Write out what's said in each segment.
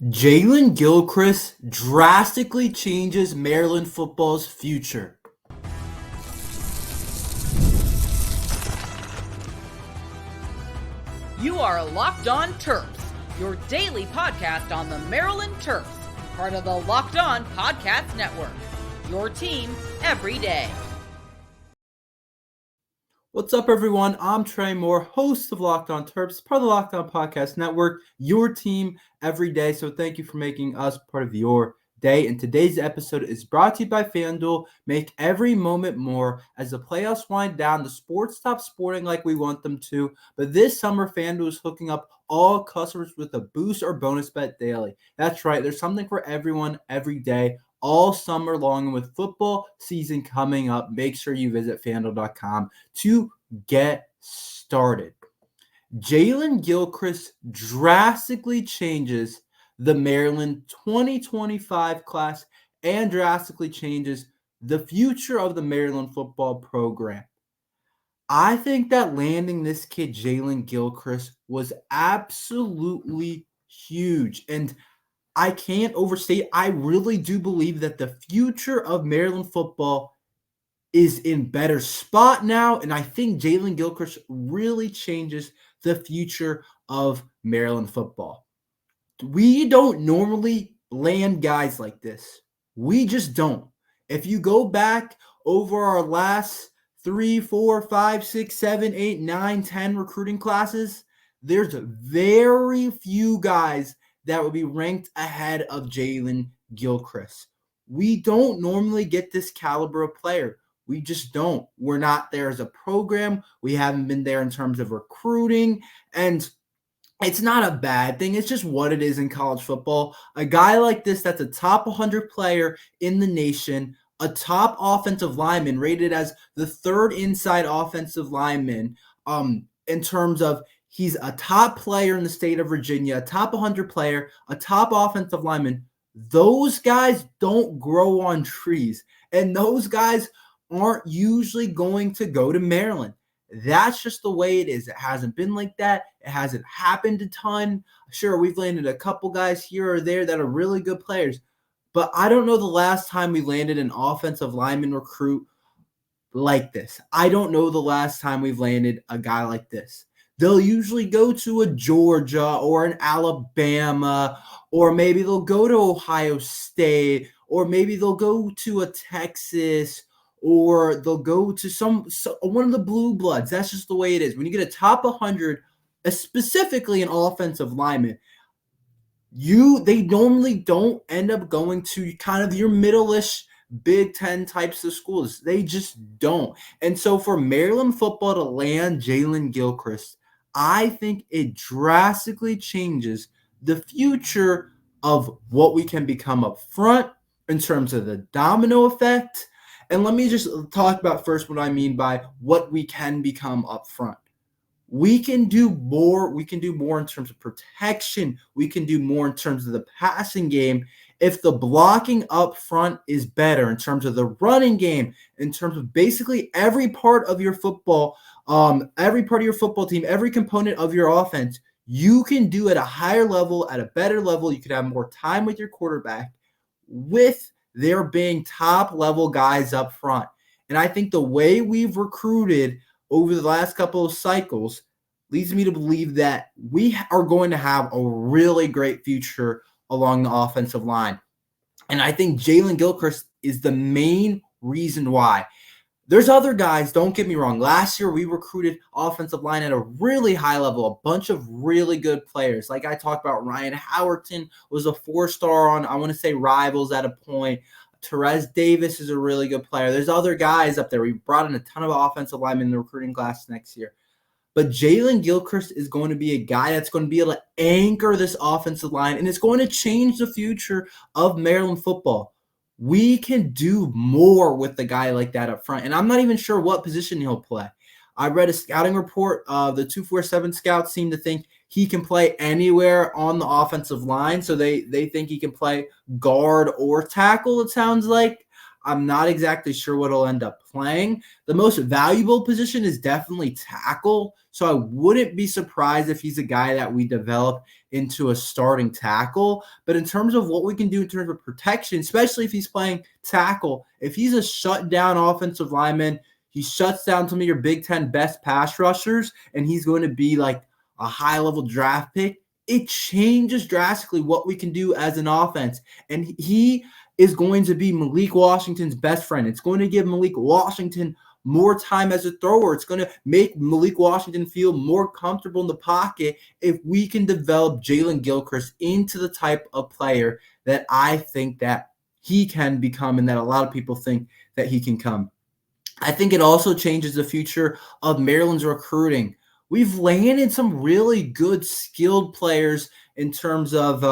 Jaylen Gilchrist drastically changes Maryland football's future. You are Locked On Terps, your daily podcast on the Maryland Terps, part of the Locked On Podcast Network. Your team every day. What's up, everyone? I'm Tre Moore, host of Locked On Terps, part of the Locked On Podcast Network, your team every day. So thank you for making us part of your day. And today's episode is brought to you by FanDuel. Make every moment more. As the playoffs wind down, the sports stop sporting like we want them to. But this summer, FanDuel is hooking up all customers with a boost or bonus bet daily. That's right. There's something for everyone every day, all summer long. And with football season coming up, make sure you visit FanDuel.com to get started. Jaylen Gilchrist drastically changes the Maryland 2025 class and drastically changes the future of the Maryland football program. I think that landing this kid, Jaylen Gilchrist, was absolutely huge. And I can't overstate, I really do believe that the future of Maryland football is in better spot now, and I think Jaylen Gilchrist really changes the future of Maryland football. We don't normally land guys like this. We just don't. If you go back over our last 3, 4, 5, 6, 7, 8, 9, 10 recruiting classes, there's very few guys that would be ranked ahead of Jaylen Gilchrist. We don't normally get this caliber of player. We just don't. We're not there as a program. We haven't been there in terms of recruiting. And it's not a bad thing. It's just what it is in college football. A guy like this that's a top 100 player in the nation, a top offensive lineman, rated as the third inside offensive lineman in terms of he's a top player in the state of Virginia, a top 100 player, a top offensive lineman. Those guys don't grow on trees. And those guys aren't usually going to go to Maryland. That's just the way it is. It hasn't been like that. It hasn't happened a ton. Sure, we've landed a couple guys here or there that are really good players, but I don't know the last time we landed an offensive lineman recruit like this. I don't know the last time we've landed a guy like this. They'll usually go to a Georgia or an Alabama, or maybe they'll go to Ohio State, or maybe they'll go to a Texas, or they'll go to one of the blue bloods. That's just the way it is. When you get a top 100, specifically an offensive lineman, they normally don't end up going to kind of your middle-ish Big Ten types of schools. They just don't. And so for Maryland football to land Jaylen Gilchrist, I think it drastically changes the future of what we can become up front in terms of the domino effect. And let me just talk about first what I mean by what we can become up front. We can do more. We can do more in terms of protection. We can do more in terms of the passing game if the blocking up front is better, in terms of the running game, in terms of basically every part of your football, every part of your football team, every component of your offense, you can do at a higher level, at a better level. You can have more time with your quarterback with there being top-level guys up front. And I think the way we've recruited over the last couple of cycles leads me to believe that we are going to have a really great future along the offensive line. And I think Jaylen Gilchrist is the main reason why. There's other guys, don't get me wrong. Last year, we recruited offensive line at a really high level, a bunch of really good players. Like I talked about, Ryan Howerton was a 4-star on, I want to say, Rivals at a point. Terez Davis is a really good player. There's other guys up there. We brought in a ton of offensive linemen in the recruiting class next year. But Jaylen Gilchrist is going to be a guy that's going to be able to anchor this offensive line, and it's going to change the future of Maryland football. We can do more with a guy like that up front, and I'm not even sure what position he'll play. I read a scouting report. The 247 scouts seem to think he can play anywhere on the offensive line, so they think he can play guard or tackle, it sounds like. I'm not exactly sure what he'll end up playing. The most valuable position is definitely tackle. So I wouldn't be surprised if he's a guy that we develop into a starting tackle. But in terms of what we can do in terms of protection, especially if he's playing tackle, if he's a shutdown offensive lineman, he shuts down some of your Big Ten best pass rushers, and he's going to be like a high-level draft pick. It changes drastically what we can do as an offense. And he is going to be Malik Washington's best friend. It's going to give Malik Washington more time as a thrower. It's going to make Malik Washington feel more comfortable in the pocket if we can develop Jaylen Gilchrist into the type of player that I think that he can become and that a lot of people think that he can come. I think it also changes the future of Maryland's recruiting. We've landed some really good skilled players in terms of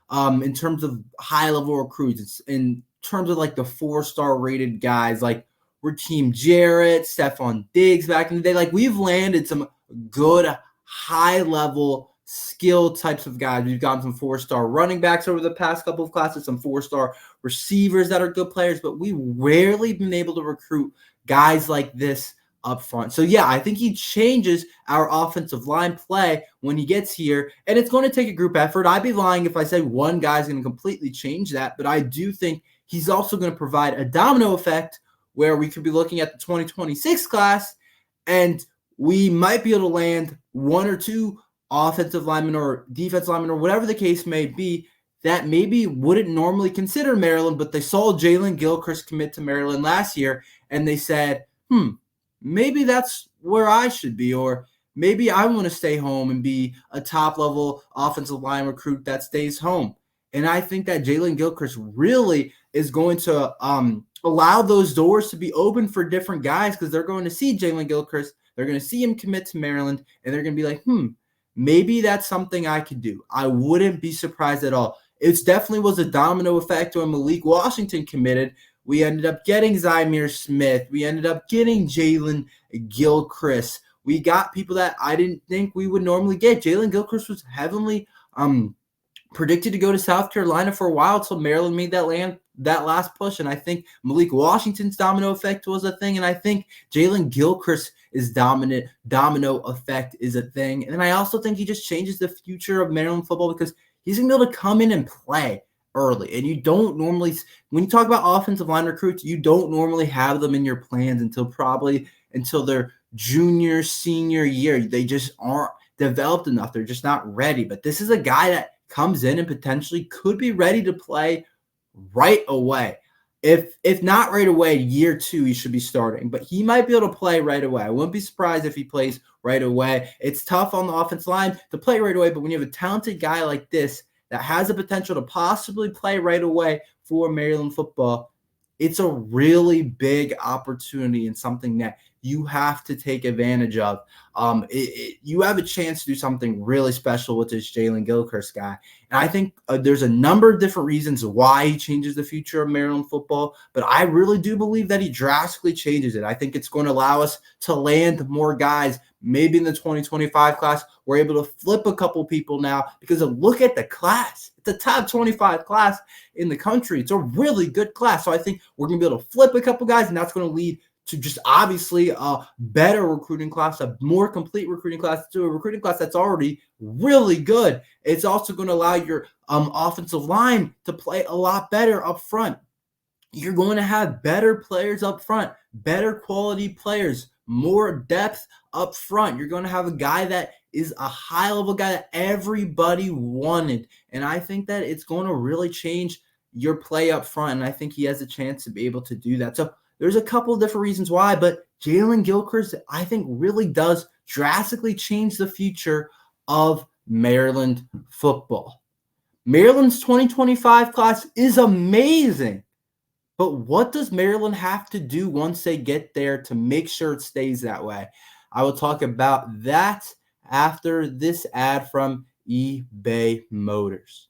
high-level recruits. It's in terms of like the 4-star rated guys like Rakeem Jarrett, Stephon Diggs back in the day. Like we've landed some good high-level skill types of guys. We've gotten some 4-star running backs over the past couple of classes, some 4-star receivers that are good players, but we've rarely been able to recruit guys like this up front. So yeah, I think he changes our offensive line play when he gets here, and it's going to take a group effort. I'd be lying if I say one guy's going to completely change that, but I do think he's also going to provide a domino effect where we could be looking at the 2026 class, and we might be able to land one or two offensive linemen or defensive linemen or whatever the case may be that maybe wouldn't normally consider Maryland, but they saw Jaylen Gilchrist commit to Maryland last year, and they said, maybe that's where I should be, or maybe I want to stay home and be a top-level offensive line recruit that stays home. And I think that Jaylen Gilchrist really is going to allow those doors to be open for different guys because they're going to see Jaylen Gilchrist, they're going to see him commit to Maryland, and they're going to be like, maybe that's something I could do. I wouldn't be surprised at all. It definitely was a domino effect when Malik Washington committed. We ended up getting Zymir Smith. We ended up getting Jaylen Gilchrist. We got people that I didn't think we would normally get. Jaylen Gilchrist was heavily predicted to go to South Carolina for a while until Maryland made that last push. And I think Malik Washington's domino effect was a thing. And I think Jaylen Gilchrist is domino effect is a thing. And I also think he just changes the future of Maryland football because he's going to be able to come in and play early. And you don't normally, when you talk about offensive line recruits, you don't normally have them in your plans until their junior, senior year. They just aren't developed enough. They're just not ready. But this is a guy that comes in and potentially could be ready to play right away. If not right away, year 2, he should be starting. But he might be able to play right away. I wouldn't be surprised if he plays right away. It's tough on the offensive line to play right away, but when you have a talented guy like this that has the potential to possibly play right away for Maryland football, it's a really big opportunity and something that you have to take advantage of. You have a chance to do something really special with this Jaylen Gilchrist guy. And I think there's a number of different reasons why he changes the future of Maryland football, but I really do believe that he drastically changes it. I think it's going to allow us to land more guys. Maybe in the 2025 class, we're able to flip a couple people now because look at the class. It's a top 25 class in the country. It's a really good class. So I think we're going to be able to flip a couple guys, and that's going to lead to just obviously a better recruiting class, a more complete recruiting class, to a recruiting class that's already really good. It's also going to allow your offensive line to play a lot better up front. You're going to have better players up front, better quality players, more depth up front. You're going to have a guy that is a high-level guy that everybody wanted. And I think that it's going to really change your play up front, and I think he has a chance to be able to do that. So there's a couple of different reasons why, but Jaylen Gilchrist, I think, really does drastically change the future of Maryland football. Maryland's 2025 class is amazing, but what does Maryland have to do once they get there to make sure it stays that way? I will talk about that after this ad from eBay Motors.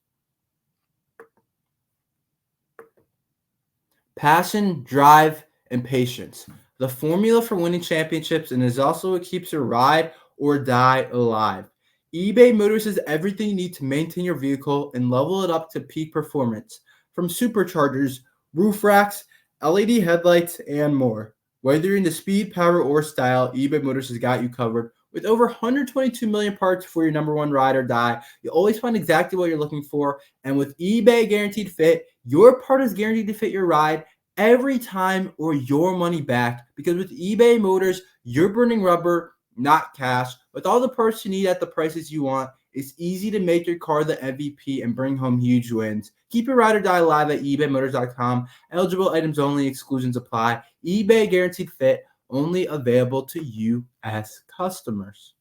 Passion, drive, and patience. The formula for winning championships, and is also what keeps your ride or die alive. eBay Motors is everything you need to maintain your vehicle and level it up to peak performance. From superchargers, roof racks, LED headlights, and more. Whether you're into speed, power, or style, eBay Motors has got you covered. With over 122 million parts for your number one ride or die, you'll always find exactly what you're looking for. And with eBay Guaranteed Fit, your part is guaranteed to fit your ride every time or your money back. Because with eBay Motors, you're burning rubber, not cash. With all the parts you need at the prices you want, it's easy to make your car the MVP and bring home huge wins. Keep your ride or die alive at ebaymotors.com. Eligible items only, exclusions apply. eBay Guaranteed Fit, only available to U.S. customers.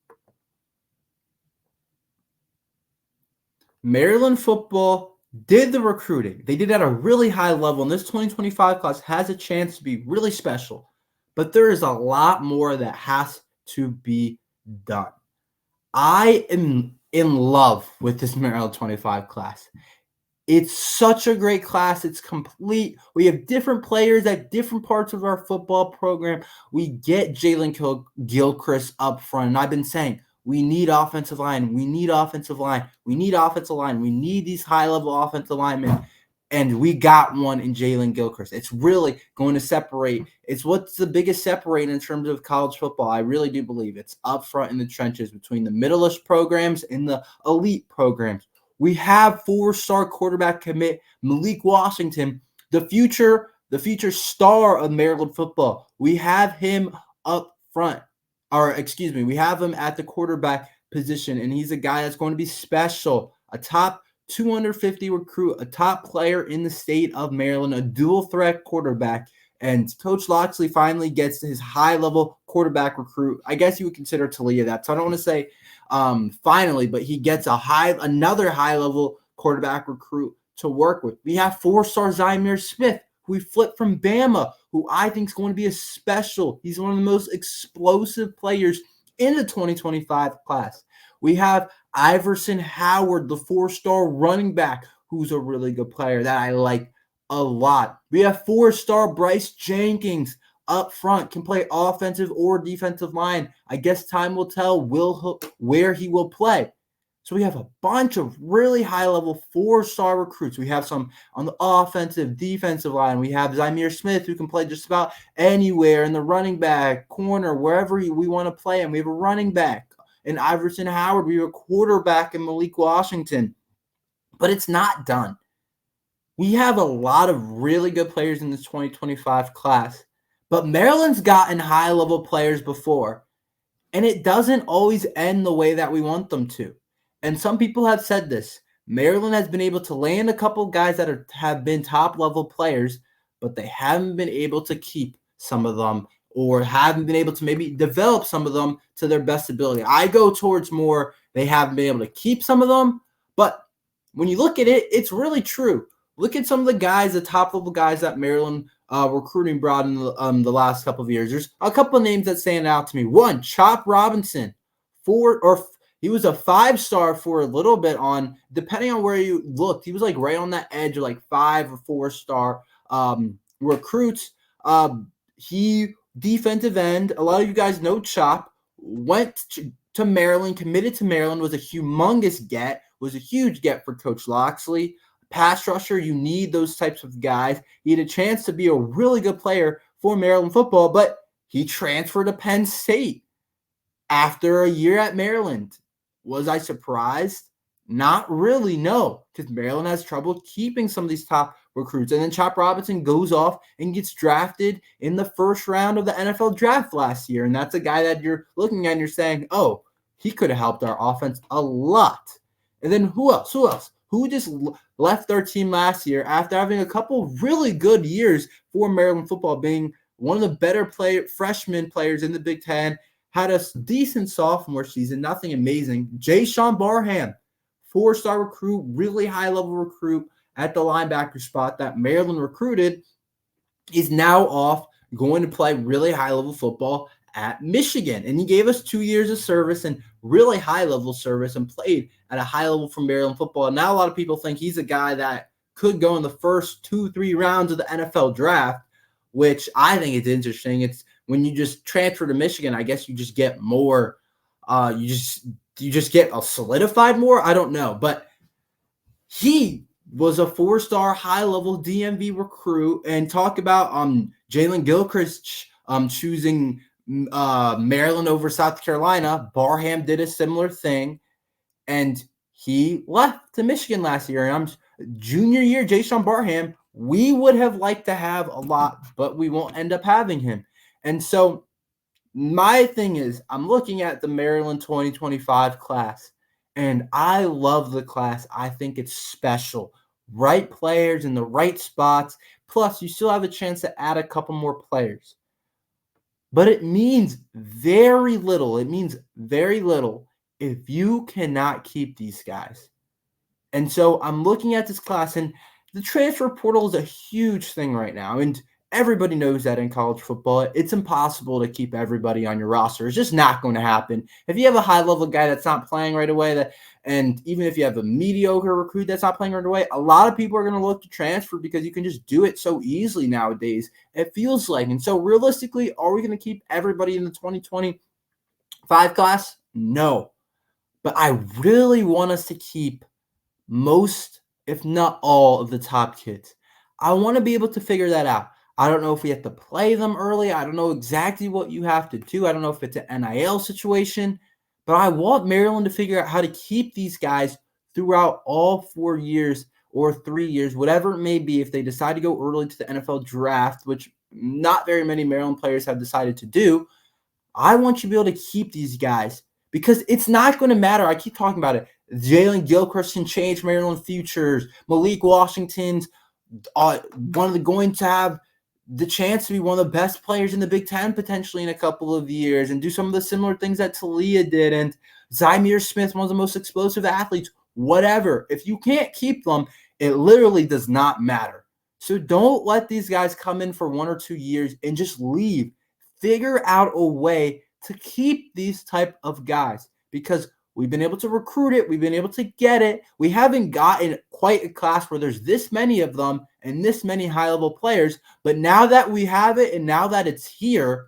Maryland football did the recruiting. They did at a really high level, and this 2025 class has a chance to be really special. But there is a lot more that has to be done. I am in love with this Maryland 25 class. It's such a great class. It's complete. We have different players at different parts of our football program. We get Jaylen Gilchrist up front. And I've been saying, we need offensive line. We need offensive line. We need offensive line. We need these high-level offensive linemen. And we got one in Jaylen Gilchrist. It's really going to separate. It's what's the biggest separate in terms of college football. I really do believe it's up front in the trenches between the middle-ish programs and the elite programs. We have four-star quarterback commit Malik Washington, the future star of Maryland football. We have him up front. We have him at the quarterback position, and he's a guy that's going to be special, a top 250 recruit, a top player in the state of Maryland, a dual threat quarterback. And Coach Loxley finally gets his high-level quarterback recruit. I guess you would consider Talia that. So I don't want to say finally, but he gets another high-level quarterback recruit to work with. We have four-star Zymeer Smith, who we flipped from Bama, who I think is going to be he's one of the most explosive players in the 2025 class. We have Iverson Howard, the four-star running back, who's a really good player that I like a lot. We have four-star Bryce Jenkins up front, can play offensive or defensive line. I guess time will tell where he will play. So we have a bunch of really high-level four-star recruits. We have some on the offensive, defensive line. We have Zymeer Smith, who can play just about anywhere in the running back, corner, wherever we want to play him. We have a running back in Iverson Howard. We have a quarterback in Malik Washington. But it's not done. We have a lot of really good players in this 2025 class. But Maryland's gotten high-level players before, and it doesn't always end the way that we want them to. And some people have said this. Maryland has been able to land a couple guys that have been top-level players, but they haven't been able to keep some of them or haven't been able to maybe develop some of them to their best ability. I go towards more they haven't been able to keep some of them, but when you look at it, it's really true. Look at some of the guys, the top-level guys that Maryland recruiting brought in the last couple of years. There's a couple of names that stand out to me. One, Chop Robinson. He was a 5-star for a little bit on, depending on where you looked, he was like right on that edge of like 5 or 4-star recruits. He, defensive end, a lot of you guys know Chop, went to Maryland, committed to Maryland, was a huge get for Coach Loxley. Pass rusher, you need those types of guys. He had a chance to be a really good player for Maryland football, but he transferred to Penn State after a year at Maryland. Was I surprised? Not really, no, because Maryland has trouble keeping some of these top recruits. And then Chop Robinson goes off and gets drafted in the first round of the NFL draft last year. And that's a guy that you're looking at and you're saying, oh, he could have helped our offense a lot. And then who else? Who just left our team last year after having a couple really good years for Maryland football, being one of the better freshman players in the Big Ten, had a decent sophomore season, nothing amazing. Jaysean Barham, 4-star recruit, really high-level recruit at the linebacker spot that Maryland recruited, is now off going to play really high-level football at Michigan. And he gave us 2 years of service and really high-level service and played at a high level for Maryland football. And now a lot of people think he's a guy that could go in the first 2-3 rounds of the NFL draft, which I think is interesting. It's when you just transfer to Michigan, I guess you just get more, you just get solidified more. I don't know, but he was a 4-star high-level DMV recruit, and talk about Jaylen Gilchrist choosing Maryland over South Carolina. Barham did a similar thing, and he left to Michigan last year. And junior year, Jayson Barham, we would have liked to have a lot, but we won't end up having him. And so my thing is, I'm looking at the Maryland 2025 class, and I love the class. I think it's special. Right players in the right spots. Plus, you still have a chance to add a couple more players. But it means very little. It means very little if you cannot keep these guys. And so I'm looking at this class, and the transfer portal is a huge thing right now. And everybody knows that in college football, it's impossible to keep everybody on your roster. It's just not going to happen. If you have a high-level guy that's not playing right away, and even if you have a mediocre recruit that's not playing right away, a lot of people are going to look to transfer because you can just do it so easily nowadays, it feels like. And so realistically, are we going to keep everybody in the 2025 class? No. But I really want us to keep most, if not all, of the top kids. I want to be able to figure that out. I don't know if we have to play them early. I don't know exactly what you have to do. I don't know if it's an NIL situation, but I want Maryland to figure out how to keep these guys throughout all 4 years or 3 years, whatever it may be. If they decide to go early to the NFL draft, which not very many Maryland players have decided to do, I want you to be able to keep these guys because it's not going to matter. I keep talking about it. Jaylen Gilchrist can change Maryland futures. Malik Washington's going to have the chance to be one of the best players in the Big Ten potentially in a couple of years and do some of the similar things that Talia did. And Zymir Smith, one of the most explosive athletes, whatever. If you can't keep them, it literally does not matter. So don't let these guys come in for 1 or 2 years and just leave. Figure out a way to keep these type of guys because we've been able to recruit it. We've been able to get it. We haven't gotten quite a class where there's this many of them and this many high-level players. But now that we have it and now that it's here,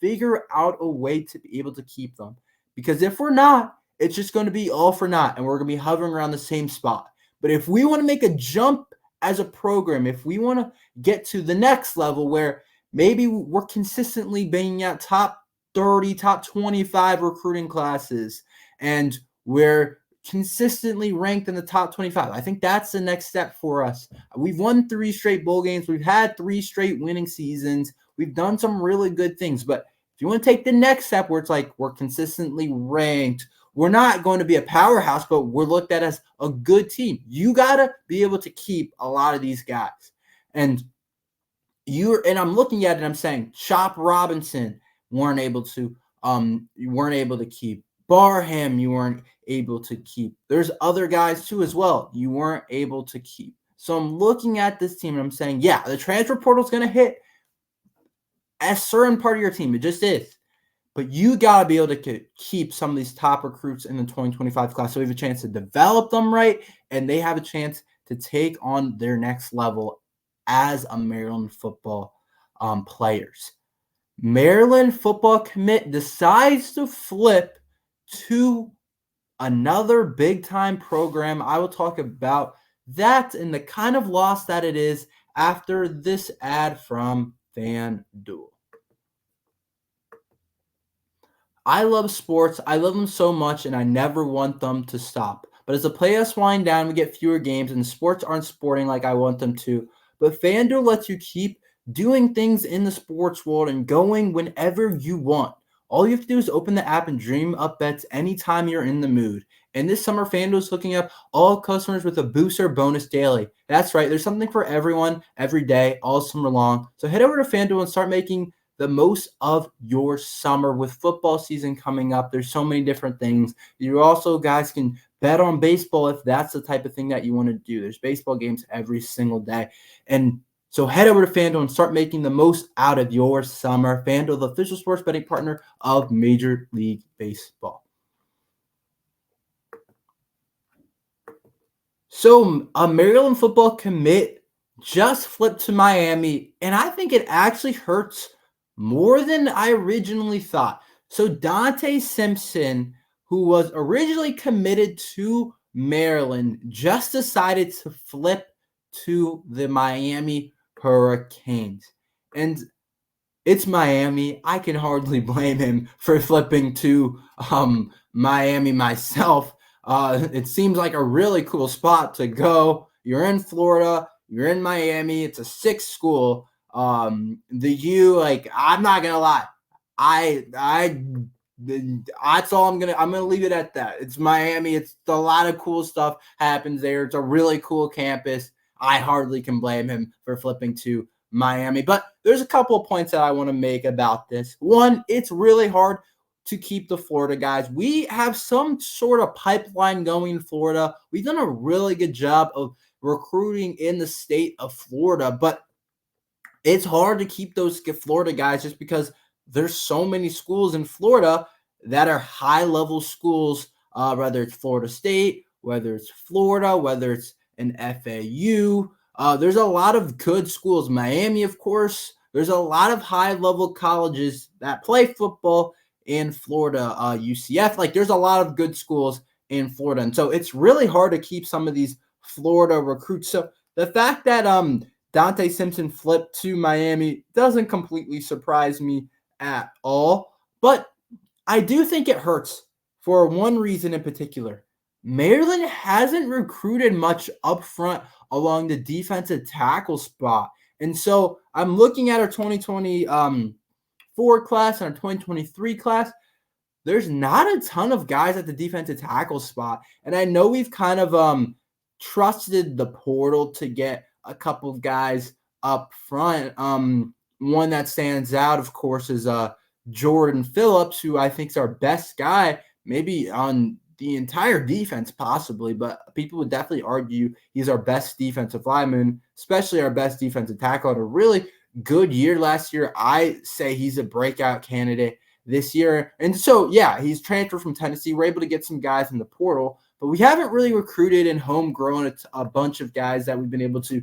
figure out a way to be able to keep them. Because if we're not, it's just going to be all for naught and we're going to be hovering around the same spot. But if we want to make a jump as a program, if we want to get to the next level where maybe we're consistently being at top 30, top 25 recruiting classes, and we're consistently ranked in the top 25. I think that's the next step for us. We've won 3 straight bowl games. We've had 3 straight winning seasons. We've done some really good things. But if you want to take the next step where it's like we're consistently ranked, we're not going to be a powerhouse, but we're looked at as a good team. You got to be able to keep a lot of these guys. And I'm looking at it and I'm saying Chop Robinson weren't able to keep. Barham, you weren't able to keep. There's other guys too as well you weren't able to keep. So I'm looking at this team and I'm saying, yeah, the transfer portal is going to hit a certain part of your team. It just is. But you got to be able to keep some of these top recruits in the 2025 class so we have a chance to develop them right and they have a chance to take on their next level as a Maryland football players. Maryland football commit decides to flip to another big-time program. I will talk about that and the kind of loss that it is after this ad from FanDuel. I love sports. I love them so much, and I never want them to stop. But as the playoffs wind down, we get fewer games, and sports aren't sporting like I want them to. But FanDuel lets you keep doing things in the sports world and going whenever you want. All you have to do is open the app and dream up bets anytime you're in the mood. And this summer, FanDuel is hooking up all customers with a booster bonus daily. That's right. There's something for everyone every day, all summer long. So head over to FanDuel and start making the most of your summer with football season coming up. There's so many different things. You also, guys, can bet on baseball if that's the type of thing that you want to do. There's baseball games every single day. And so head over to FanDuel and start making the most out of your summer. FanDuel, the official sports betting partner of Major League Baseball. So a Maryland football commit just flipped to Miami, and I think it actually hurts more than I originally thought. So Dante Simpson, who was originally committed to Maryland just decided to flip to the Miami Hurricanes. And it's Miami. I can hardly blame him for flipping to Miami myself. It seems like a really cool spot to go. You're in Florida. You're in Miami. It's a 6 school. The U, like, I'm not gonna lie. That's all I'm gonna leave it at that. It's Miami. It's a lot of cool stuff happens there. It's a really cool campus. I hardly can blame him for flipping to Miami. But there's a couple of points that I want to make about this. One, it's really hard to keep the Florida guys. We have some sort of pipeline going in Florida. We've done a really good job of recruiting in the state of Florida, but it's hard to keep those Florida guys just because there's so many schools in Florida that are high-level schools, whether it's Florida State, whether it's Florida, whether it's an FAU. There's a lot of good schools. Miami, of course. There's a lot of high-level colleges that play football in Florida. UCF, like there's a lot of good schools in Florida. And so it's really hard to keep some of these Florida recruits. So the fact that Dante Simpson flipped to Miami doesn't completely surprise me at all. But I do think it hurts for one reason in particular. Maryland hasn't recruited much up front along the defensive tackle spot. And so I'm looking at our 2024 class and our 2023 class. There's not a ton of guys at the defensive tackle spot. And I know we've kind of trusted the portal to get a couple of guys up front. One that stands out, of course, is Jordan Phillips, who I think is our best guy, maybe on the entire defense possibly, but people would definitely argue he's our best defensive lineman, especially our best defensive tackle. Had a really good year last year. I say he's a breakout candidate this year. And so, yeah, he's transferred from Tennessee. We're able to get some guys in the portal, but we haven't really recruited and homegrown a bunch of guys that we've been able to,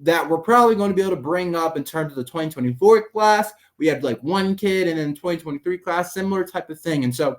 that we're probably going to be able to bring up in terms of the 2024 class. We had like one kid, and then 2023 class, similar type of thing. And so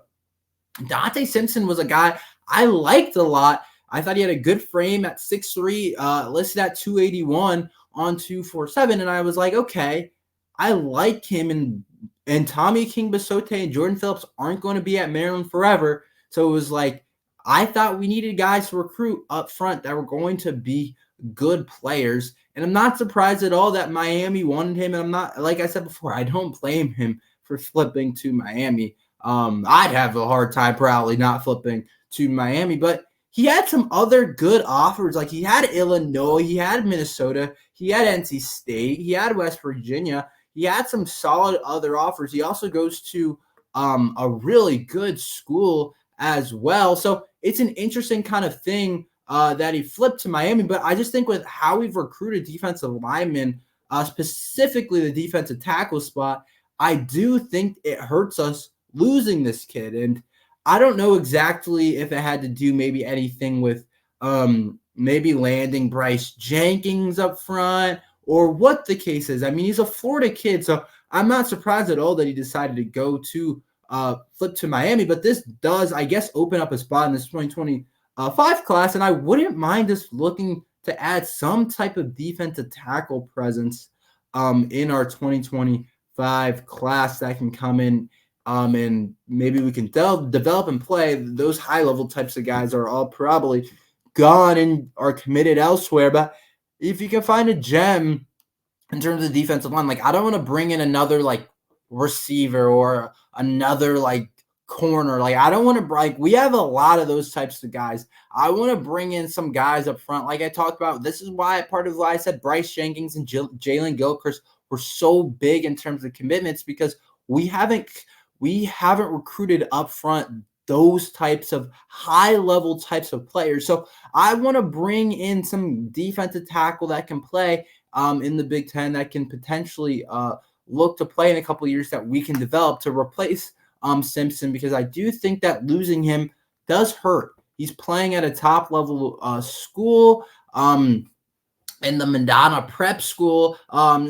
Dante Simpson was a guy I liked a lot. I thought he had a good frame at 6'3", listed at 281 on 247. And I was like, okay, I like him. And Tommy King-Basote and Jordan Phillips aren't going to be at Maryland forever. So it was like, I thought we needed guys to recruit up front that were going to be good players. And I'm not surprised at all that Miami wanted him. And I'm not, like I said before, I don't blame him for flipping to Miami. I'd have a hard time probably not flipping to Miami, but he had some other good offers. Like he had Illinois, he had Minnesota, he had NC State, he had West Virginia. He had some solid other offers. He also goes to a really good school as well. So it's an interesting kind of thing that he flipped to Miami. But I just think with how we've recruited defensive linemen, specifically the defensive tackle spot, I do think it hurts us losing this kid. And I don't know exactly if it had to do maybe anything with maybe landing Bryce Jenkins up front or what the case is. I mean, he's a Florida kid, so I'm not surprised at all that he decided to go to flip to Miami. But this does, I guess, open up a spot in this 2025 class, and I wouldn't mind us looking to add some type of defensive tackle presence in our 2025 class that can come in. And maybe we can develop and play. Those high-level types of guys are all probably gone and are committed elsewhere. But if you can find a gem in terms of defensive line, like I don't want to bring in another like receiver or another like corner. Like I don't want to like we have a lot of those types of guys. I want to bring in some guys up front. Like I talked about, this is why part of why I said Bryce Jenkins and Jaylen Gilchrist were so big in terms of commitments, because we haven't recruited up front those types of high-level types of players. So I want to bring in some defensive tackle that can play in the Big Ten, that can potentially look to play in a couple of years, that we can develop to replace Simpson, because I do think that losing him does hurt. He's playing at a top-level school in the Madonna Prep School.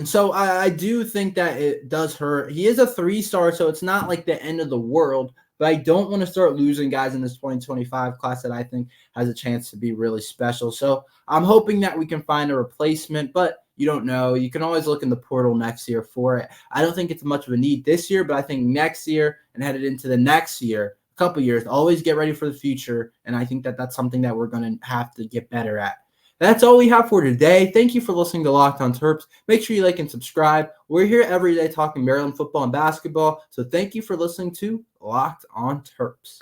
So I do think that it does hurt. He is a 3-star, so it's not like the end of the world. but I don't want to start losing guys in this 2025 class that I think has a chance to be really special. So I'm hoping that we can find a replacement, but you don't know. You can always look in the portal next year for it. I don't think it's much of a need this year, but I think next year and headed into the next year, a couple years, always get ready for the future. And I think that that's something that we're going to have to get better at. That's all we have for today. Thank you for listening to Locked On Terps. Make sure you like and subscribe. We're here every day talking Maryland football and basketball. So thank you for listening to Locked On Terps.